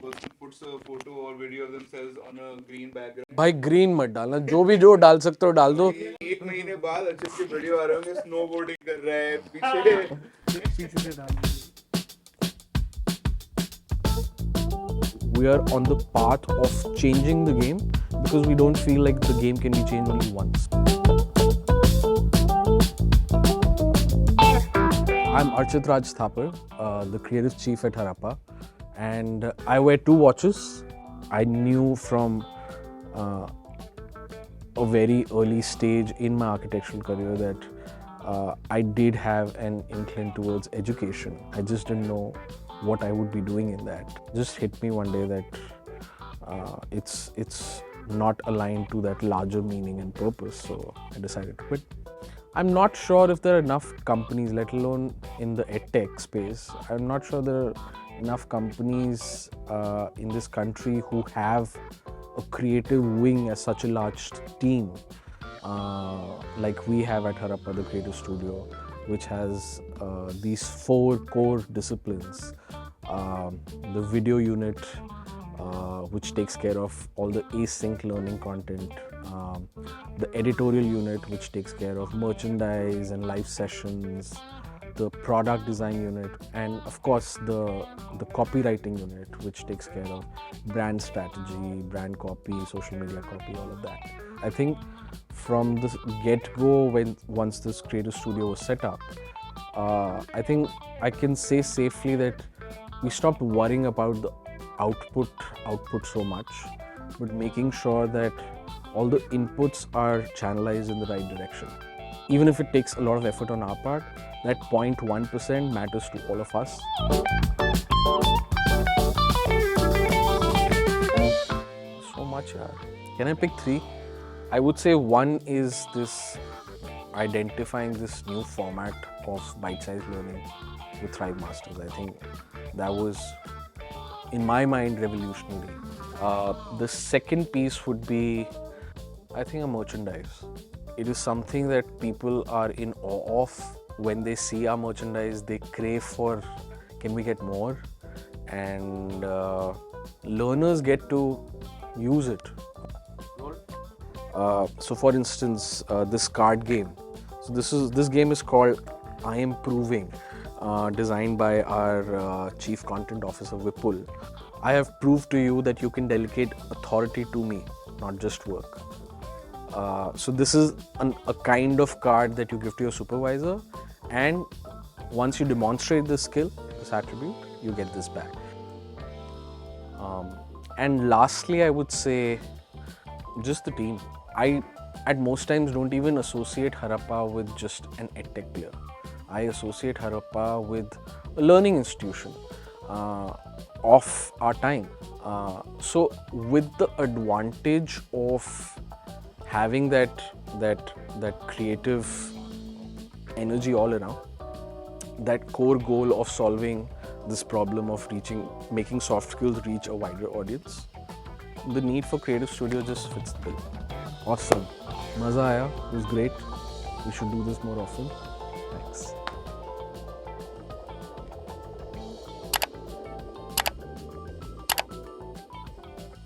person puts a photo or video of themselves on a green background. भाई green मत डालना, जो भी जो डाल सकते हो डाल दो. एक महीने बाद अर्चित के वीडियो आ रहे होंगे, स्नोबोर्डिंग कर रहा है पीछे से डाल. We are on the path of changing the game because we don't feel like the game can be changed only once. I'm Archit Thapar, the creative chief at Harappa, and I wear two watches. I knew from a very early stage in my architectural career that I did have an incline towards education. I just didn't know what I would be doing in that. Just hit me one day that it's not aligned to that larger meaning and purpose, so I decided to quit. I'm not sure if there are enough companies, let alone in the edtech space. I'm not sure there are enough companies in this country who have a creative wing as such a large team like we have at Harappa, the creative studio, which has these 4 core disciplines. The video unit, which takes care of all the async learning content, the editorial unit, which takes care of merchandise and live sessions, the product design unit, and of course the copywriting unit, which takes care of brand strategy, brand copy, social media copy, all of that. I think from the get-go, once this creative studio was set up, I think I can say safely that we stopped worrying about the output so much, but making sure that all the inputs are channelized in the right direction. Even if it takes a lot of effort on our part, that 0.1% matters to all of us. So much, yaar. Can I pick 3? I would say 1 is this identifying this new format of bite-sized learning with Thrive Masters. I think that was, in my mind, revolutionary. The second piece would be, I think, a merchandise. It is something that people are in awe of. When they see our merchandise, they crave for, can we get more? And learners get to use it. So for instance, this card game. So this game is called I Am Proving, designed by our Chief Content Officer Vipul. I have proved to you that you can delegate authority to me, not just work. So this is a kind of card that you give to your supervisor, and once you demonstrate this skill, this attribute, you get this back. And lastly, I would say just the team. I at most times don't even associate Harappa with just an edtech player. I associate Harappa with a learning institution of our time. So with the advantage of having that creative energy all around, that core goal of solving this problem of making soft skills reach a wider audience, the need for creative studio just fits the bill. Awesome. Maza aaya. It was great. We should do this more often. Thanks.